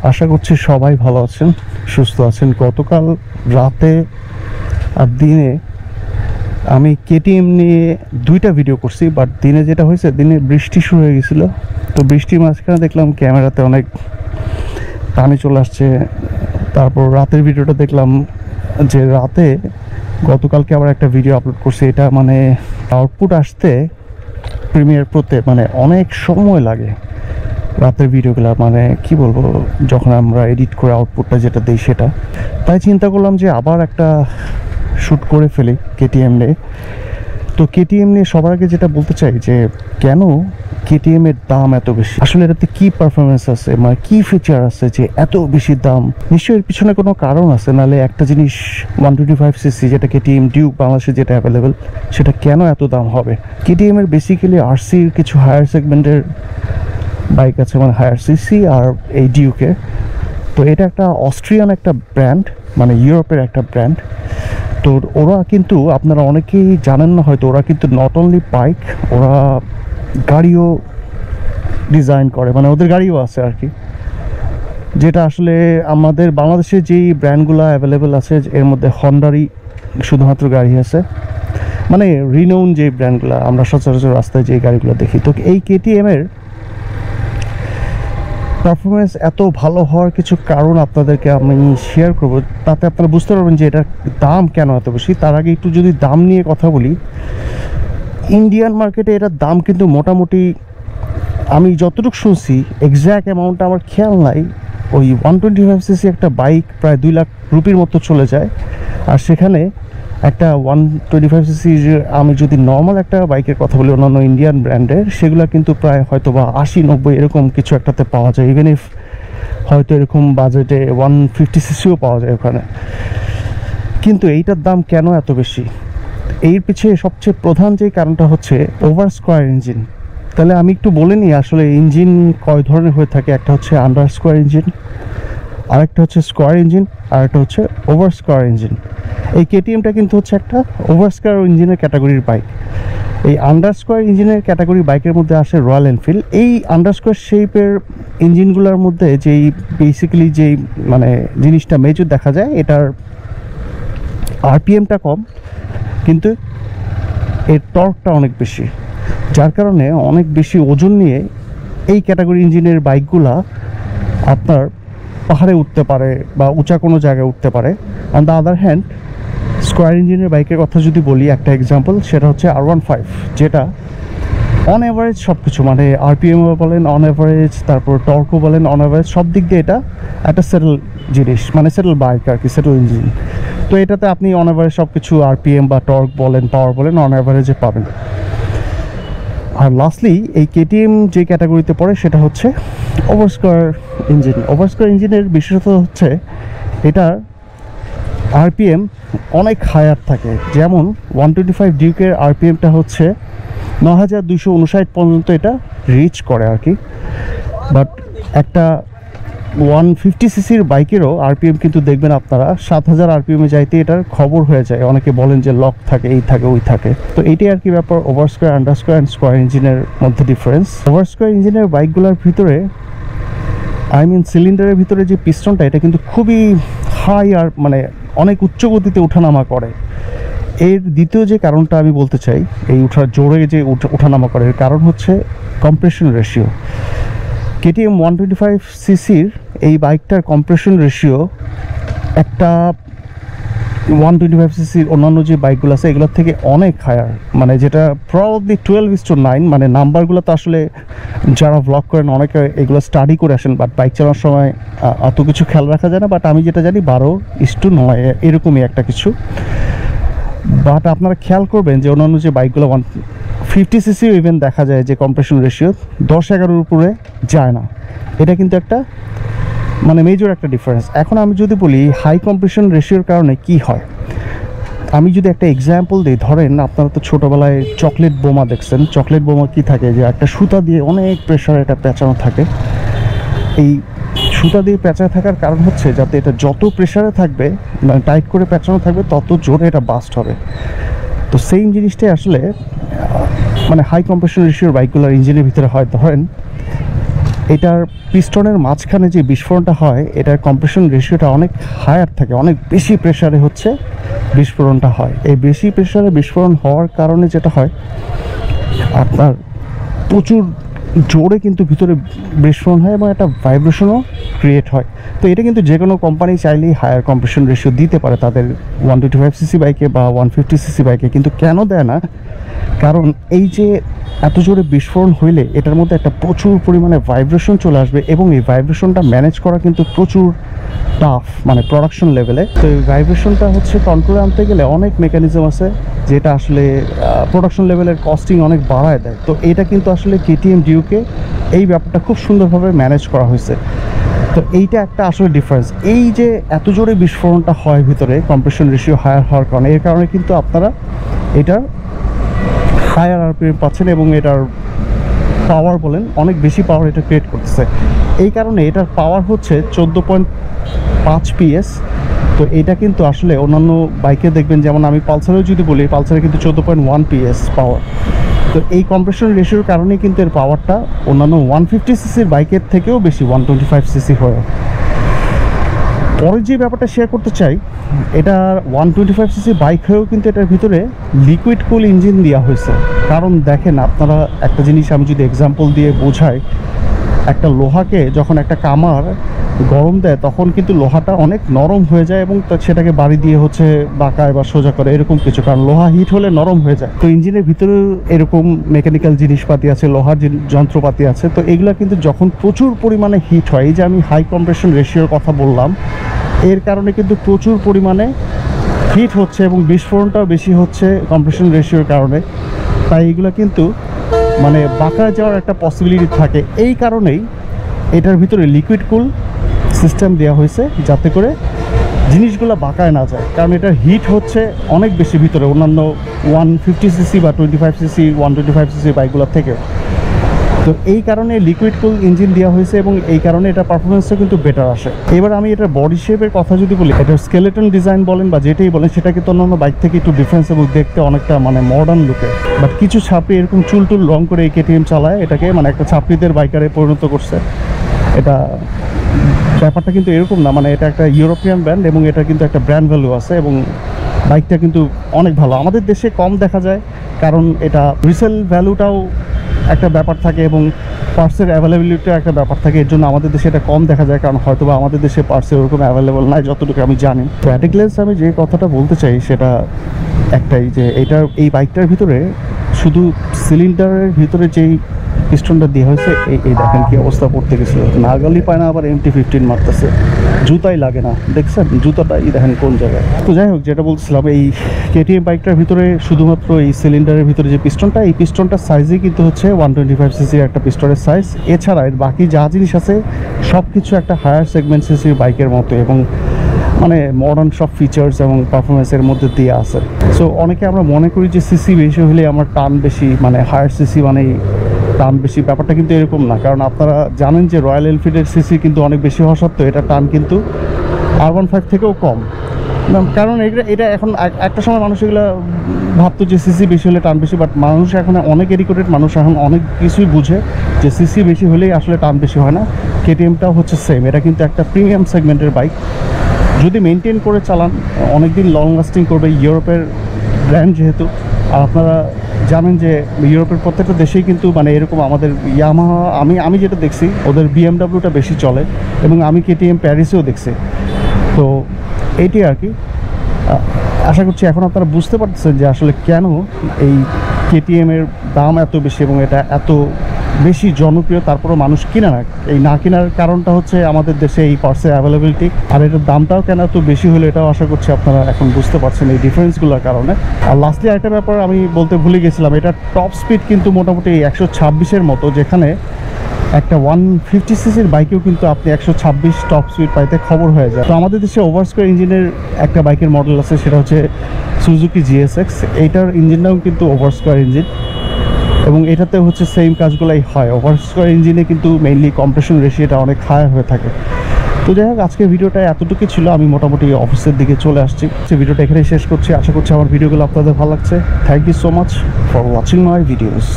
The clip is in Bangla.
আশা করছি সবাই ভালো আছেন, সুস্থ আছেন। গতকাল রাতে আর দিনে আমি কেটিএম নিয়ে দুইটা ভিডিও করছি, বাট দিনে যেটা হয়েছে, দিনে বৃষ্টি শুরু হয়ে গেছিলো। তো বৃষ্টির মাঝখানে দেখলাম ক্যামেরাতে অনেক পানি চলে আসছে। তারপর রাতের ভিডিওটা দেখলাম যে রাতে গতকালকে আবার একটা ভিডিও আপলোড করছি। এটা মানে আউটপুট আসতে প্রিমিয়ার প্রোতে মানে অনেক সময় লাগে। রাতের ভিডিওগুলো মানে কি বলবো, যখন আমরা এডিট করে আউটপুটটা যেটা দিই সেটা, তাই চিন্তা করলাম যে আবার একটা শ্যুট করে ফেলি কেটিএম নিয়ে। তো কেটিএম নিয়ে সবার আগে যেটা বলতে চাই যে কেন কেটিএম এর দাম এত বেশি, আসলে এটাতে কি পারফরমেন্স আছে, মানে কি ফিচার আছে যে এত বেশি দাম। নিশ্চয়ই এর পিছনে কোনো কারণ আছে, নাহলে একটা জিনিস 125cc যেটা কেটিএম ডিউক বাংলাদেশে যেটা অ্যাভেলেবেল, সেটা কেন এত দাম হবে। কেটিএম এর বেসিক্যালি আরসির কিছু হায়ার সেগমেন্টের বাইক আছে, মানে হায়ার সিসি আর এই ডিউকে। তো এটা একটা অস্ট্রিয়ান একটা ব্র্যান্ড, মানে ইউরোপের একটা ব্র্যান্ড। তো ওরা কিন্তু, আপনারা অনেকেই জানেন না হয়তো, ওরা কিন্তু নট অনলি বাইক, ওরা গাড়িও ডিজাইন করে, মানে ওদের গাড়িও আছে আর কি। যেটা আসলে আমাদের বাংলাদেশে যেই ব্র্যান্ডগুলো অ্যাভেলেবেল আছে এর মধ্যে হন্ডারই শুধুমাত্র গাড়ি আছে, মানে রিনোন যে ব্র্যান্ডগুলো আমরা সচরাচর রাস্তায় যে গাড়িগুলো দেখি। তো এই কেটিএম এর পারফরমেন্স এত ভালো হওয়ার কিছু কারণ আপনাদেরকে আমি শেয়ার করব, তাতে আপনারা বুঝতে পারবেন যে এটার দাম কেন এত বেশি। তার আগে একটু যদি দাম নিয়ে কথা বলি, ইন্ডিয়ান মার্কেটে এটার দাম কিন্তু মোটামুটি, আমি যতটুকু শুনছি, এক্স্যাক্ট অ্যামাউন্টটা আমার খেয়াল নাই, ওই 125cc একটা বাইক প্রায় 2 লাখ রুপির মতো চলে যায়। আর সেখানে একটা 125cc, আমি যদি নর্মাল একটা বাইকের কথা বলি অন্যান্য ইন্ডিয়ান ব্র্যান্ডের, সেগুলো কিন্তু প্রায় হয়তো বা 80-90 এরকম কিছু একটাতে পাওয়া যায়। ইভেন ইফ হয়তো এরকম বাজেটে 150cc-ও পাওয়া যায় ওখানে। কিন্তু এইটার দাম কেন এত বেশি, এর পিছিয়ে সবচেয়ে প্রধান যে কারণটা হচ্ছে ওভার স্কোয়ার ইঞ্জিন। তাহলে আমি একটু বলে নিই আসলে ইঞ্জিন কয় ধরনের হয়ে থাকে। একটা হচ্ছে আন্ডার স্কোয়ার ইঞ্জিন, আরেকটা হচ্ছে স্কোয়ার ইঞ্জিন, আর একটা হচ্ছে ওভার স্কোয়ার ইঞ্জিন। এই কেটিএমটা কিন্তু হচ্ছে একটা ওভার স্কোয়ার ইঞ্জিনের ক্যাটাগরির বাইক। এই আন্ডার স্কোয়ার ইঞ্জিনের ক্যাটাগরি বাইকের মধ্যে আসে রয়্যাল এনফিল্ড। এই আন্ডার স্কোয়ার শেপের ইঞ্জিনগুলোর মধ্যে যেই বেসিক্যালি যেই মানে জিনিসটা মেজর দেখা যায়, এটার আরপিএমটা কম, কিন্তু এর টর্কটা অনেক বেশি, যার কারণে অনেক বেশি ওজন নিয়ে এই ক্যাটাগরি ইঞ্জিনের বাইকগুলা আপনার পাহাড়ে উঠতে পারে বা উঁচা কোনো জায়গায় উঠতে পারে। On the other hand, square ইঞ্জিনের বাইকের কথা যদি বলি, একটা এক্সাম্পল, সেটা হচ্ছে R15, যেটা অন অ্যাভারেজ সব কিছু, মানে আরপিএমও বলেন অন অ্যাভারেজ, তারপর টর্কও বলেন অন অ্যাভারেজ, সব দিক দিয়ে এটা একটা সেটেল জিনিস, মানে সেটেল বাইক আর কি, সেটেল ইঞ্জিন। তো এটাতে আপনি অন অ্যাভারেজ সব কিছু আরপিএম বা টর্ক বলেন, পাওয়ার বলেন, অন অ্যাভারেজে পাবেন। আর লাস্টলি এই কেটিএম যে ক্যাটাগরিতে পড়ে সেটা হচ্ছে over square engine. Over square ইঞ্জিনের বিশেষত হচ্ছে এটার আরপিএম অনেক হায়ার থাকে। যেমন 125 ডিউকের আরপিএমটা হচ্ছে 9259 পর্যন্ত এটা রিচ করে আর কি। বাট একটা 150cc-র বাইকেরও আরপিএম কিন্তু দেখবেন আপনারা 7000 আরপিএমে যাইতে এটার খবর হয়ে যায়। অনেকে বলেন যে লক থাকে, এই থাকে, ওই থাকে। তো এইটাই আর কি ব্যাপার over square, under square and square ইঞ্জিনের মধ্যে ডিফারেন্স। ওভার স্কোয়ার ইঞ্জিনের বাইকগুলোর ভিতরে, আই মিন সিলিন্ডারের ভিতরে যে পিস্টনটা, এটা কিন্তু খুবই হাই আর মানে অনেক উচ্চ গতিতে ওঠানামা করে। এর দ্বিতীয় যে কারণটা আমি বলতে চাই, এই জোরে যে ওঠানামা করে, এর কারণ হচ্ছে কম্প্রেশন রেশিও। কেটিএম 125cc-র এই বাইকটার কম্প্রেশন রেশিও একটা 125cc-র অন্যান্য যে বাইকগুলো আছে এগুলোর থেকে অনেক হায়ার, মানে যেটা প্রবাবলি 12:9। মানে নাম্বারগুলো তো আসলে যারা ব্লগ করেন অনেকে এগুলো স্টাডি করে আসেন, বাট বাইক চালানোর সময় অত কিছু খেয়াল রাখা যায় না। বাট আমি যেটা জানি 12:9 এরকমই একটা কিছু। বাট আপনারা খেয়াল করবেন যে অন্যান্য যে বাইকগুলো 150cc ইভেন দেখা যায় যে কম্প্রেশন রেশিও 10-11-র উপরে যায় না। এটা কিন্তু একটা মানে মেজর একটা ডিফারেন্স। এখন আমি যদি বলি হাই কম্প্রেশন রেশিওর কারণে কি হয়, আমি যদি একটা এক্সাম্পল দিই, ধরেন আপনারা তো ছোটোবেলায় চকলেট বোমা দেখছেন। চকলেট বোমা কি থাকে, যে একটা সুতা দিয়ে অনেক প্রেশারে এটা পেঁচানো থাকে। এই সুতা দিয়ে পেঁচানো থাকার কারণ হচ্ছে যাতে এটা যত প্রেশারে থাকবে, মানে টাইট করে পেঁচানো থাকবে, তত জোরে এটা বাস্ট হবে। তো সেম জিনিসটাই আসলে মানে হাই কম্প্রেশন রেশিওর বাইকগুলোর ইঞ্জিনের ভিতরে হয়। ধরেন এটার পিস্টনের মাঝখানে যে বিস্ফোরণটা হয় এটার কম্প্রেশন রেশিওটা অনেক হায়ার থাকে, অনেক বেশি প্রেসারে হচ্ছে বিস্ফোরণটা হয়। এই বেশি প্রেসারে বিস্ফোরণ হওয়ার কারণে যেটা হয় আপনার প্রচুর জোরে কিন্তু ভিতরে বিস্ফোরণ হয় এবং একটা ভাইব্রেশনও ক্রিয়েট হয়। তো এটা কিন্তু যে কোনো কোম্পানি চাইলেই হায়ার কম্প্রেশন রেশিও দিতে পারে তাদের 125cc বাইকে বা 150cc বাইকে, কিন্তু কেন দেয় না? কারণ এই যে এত জোরে বিস্ফোরণ হইলে এটার মধ্যে একটা প্রচুর পরিমাণে ভাইব্রেশন চলে আসবে এবং এই ভাইব্রেশনটা ম্যানেজ করা কিন্তু প্রচুর টাফ, মানে প্রোডাকশন লেভেলে। তো এই ভাইব্রেশনটা হচ্ছে কন্ট্রোলে আনতে গেলে অনেক মেকানিজম আছে যেটা আসলে প্রোডাকশন লেভেলের কস্টিং অনেক বাড়ায় দেয়। তো এটা কিন্তু আসলে কেটিএম ডিউকে এই ব্যাপারটা খুব সুন্দরভাবে ম্যানেজ করা হয়েছে। তো এইটা একটা আসলে ডিফারেন্স। এই যে এত জোরে বিস্ফোরণটা হয় ভিতরে কম্প্রেশন রেশিও হায়ার হওয়ার কারণে, এর কারণে কিন্তু আপনারা এটার হায়ার আরপিএম পাচ্ছেন এবং এটার পাওয়ার বলেন অনেক বেশি পাওয়ার এটা ক্রিয়েট করতেছে। এই কারণে এটার পাওয়ার হচ্ছে 14.5 PS। তো এটা কিন্তু আসলে অন্যান্য বাইকে দেখবেন, যেমন আমি পালসারেও যদি বলি, পালসারে কিন্তু 14.1 PS পাওয়ার। তো এই কম্প্রেশন রেশিওর কারণেই কিন্তু এর পাওয়ারটা অন্যান্য 150cc বাইকের থেকেও বেশি 125cc হয়। পরে যে ব্যাপারটা শেয়ার করতে চাই, এটা 125cc বাইক হয়েও কিন্তু এটার ভিতরে লিকুইড কুল ইঞ্জিন দেওয়া হয়েছে। কারণ দেখেন আপনারা একটা জিনিস আমি যদি এক্সাম্পল দিয়ে বোঝাই, একটা লোহাকে যখন একটা কামার গরম দেয় তখন কিন্তু লোহাটা অনেক নরম হয়ে যায় এবং সেটাকে বাড়ি দিয়ে হচ্ছে বাঁকায় বা সোজা করে এরকম কিছু, কারণ লোহা হিট হলে নরম হয়ে যায়। তো ইঞ্জিনের ভিতরে এরকম মেকানিক্যাল জিনিসপাতি আছে, লোহার যন্ত্রপাতি আছে। তো এগুলো কিন্তু যখন প্রচুর পরিমাণে হিট হয়, এই যে আমি হাই কম্প্রেশন রেশিওর কথা বললাম, এর কারণে কিন্তু প্রচুর পরিমাণে হিট হচ্ছে এবং বিস্ফোরণটাও বেশি হচ্ছে কম্প্রেশন রেশিওর কারণে। তাই এগুলো কিন্তু মানে বাঁকায় যাওয়ার একটা পসিবিলিটি থাকে। এই কারণেই এটার ভিতরে লিকুইড কুল সিস্টেম দেওয়া হয়েছে যাতে করে জিনিসগুলো বাঁকায় না যায়, কারণ এটার হিট হচ্ছে অনেক বেশি ভিতরে অন্যান্য 150cc বা 25cc 125cc বাইকগুলোর থেকে। তো এই কারণে লিকুইড কুল ইঞ্জিন দেওয়া হয়েছে এবং এই কারণে এটা পারফরমেন্সটা কিন্তু বেটার আসে। এবার আমি এটার বডি শেপের কথা যদি বলি, এটার স্কেলেটন ডিজাইন বলেন বা যেটাই বলেন, সেটা কিন্তু অন্যান্য বাইক থেকে একটু ডিফারেন্স এবং দেখতে অনেকটা মানে মডার্ন লুকে। বাট কিছু ছাপড়ি এরকম চুল টুল রং করে এই কেটিএম চালায়, এটাকে মানে একটা ছাপড়িদের বাইকারে পরিণত করছে। এটা ব্যাপারটা কিন্তু এরকম না, মানে এটা একটা ইউরোপিয়ান ব্র্যান্ড এবং এটা কিন্তু একটা ব্র্যান্ড ভ্যালু আছে এবং বাইকটা কিন্তু অনেক ভালো। আমাদের দেশে কম দেখা যায় কারণ এটা রিসেল ভ্যালুটাও একটা ব্যাপার থাকে এবং পার্টসের অ্যাভেলেবিলিটিও একটা ব্যাপার থাকে। এর জন্য আমাদের দেশে এটা কম দেখা যায়, কারণ হয়তো বা আমাদের দেশে পার্টসের ওরকম অ্যাভেলেবল নাই যতটুকু আমি জানি। তো অ্যাট এ গ্ল্যান্স আমি যে কথাটা বলতে চাই সেটা একটাই, যে এই বাইকটার ভিতরে শুধু সিলিন্ডারের ভিতরে যেই পিস্টনটা দেওয়া হয়েছে, এই দেখেন কি অবস্থা পড়তে গেছিল, নাগালি পায় না, আবার MT-15 মারতেছে, জুতাই লাগে না, দেখছেন জুতাটাই দেখেন কোন জায়গায়। তো যাই হোক, যেটা বলছিলাম, এই কেটিএম বাইকটার ভিতরে শুধুমাত্র এই সিলিন্ডারের ভিতরে যে পিস্টনটা, এই পিস্টনটার সাইজই কিন্তু হচ্ছে 125cc একটা পিস্টনের সাইজ। এছাড়া এর বাকি যা জিনিস আছে সব কিছু একটা হায়ার সেগমেন্ট সিসির বাইকের মতো এবং মানে মডার্ন সব ফিচার্স এবং পারফরমেন্সের মধ্যে দিয়ে আছে। সো অনেকে আমরা মনে করি যে সিসি বেশি হলে আমার টান বেশি, মানে হায়ার সিসি মানে টান বেশি। ব্যাপারটা কিন্তু এরকম না, কারণ আপনারা জানেন যে রয়্যাল এনফিল্ডের সিসি কিন্তু অনেক বেশি হওয়া সত্ত্বেও এটা টান কিন্তু R15 থেকেও কম। কারণ এটা এখন একটা সময় মানুষ এগুলো ভাবতো যে সিসি বেশি হলে টান বেশি, বাট মানুষ এখন অনেক এডুকেটেড মানুষ, এখন অনেক কিছুই বুঝে যে সিসি বেশি হলেই আসলে টান বেশি হয় না। কেটিএমটাও হচ্ছে সেম, এটা কিন্তু একটা প্রিমিয়াম সেগমেন্টের বাইক। যদি মেনটেন করে চালান অনেকদিন লং লাস্টিং করবে, ইউরোপের ব্র্যান্ড যেহেতু। আর আপনারা জানেন যে ইউরোপের প্রত্যেকটা দেশেই কিন্তু মানে এরকম আমাদের ইয়ামাহা, আমি যেটা দেখছি ওদের বিএমডাব্লিউটা বেশি চলে এবং আমি কেটিএম প্যারিসেও দেখছি। তো এইটি আর কি, আশা করছি এখন আপনারা বুঝতে পারতেছেন যে আসলে কেন এই কেটিএমের দাম এত বেশি এবং এটা এত বেশি জনপ্রিয়, তারপরেও মানুষ কিনে না। এই না কেনার কারণটা হচ্ছে আমাদের দেশে এই পার্টসের অ্যাভেলেবিলিটি, আর এটার দামটাও কেন এত বেশি হলো এটাও আশা করছি আপনারা এখন বুঝতে পারছেন এই ডিফারেন্সগুলোর কারণে। আর লাস্টলি আরেকটা ব্যাপার আমি বলতে ভুলে গেছিলাম, এটা টপ স্পিড কিন্তু মোটামুটি 126-এর মতো, যেখানে একটা 150cc বাইকেও কিন্তু আপনি 126 টপ স্পিড পাইতে খবর হয়ে যায়। তো আমাদের দেশে ওভার স্কোয়ার ইঞ্জিনের একটা বাইকের মডেল আছে, সেটা হচ্ছে সুজুকি GSX। এইটার ইঞ্জিনটাও কিন্তু ওভার স্কোয়ার ইঞ্জিন এবং এটাতে হচ্ছে সেম কাজগুলাই হয়। ওভার স্কোয়ার ইঞ্জিনে কিন্তু মেইনলি কম্প্রেশন রেশিওটা অনেক হাই হয়ে থাকে। তো যাই হোক, আজকের ভিডিওটা এতটুকু ছিল। আমি মোটামুটি অফিসের দিকে চলে আসছি, ভিডিওটা এখানেই শেষ করছি। আশা করছি আমার ভিডিওগুলো আপনাদের ভালো লাগছে। Thank you so much for watching my videos.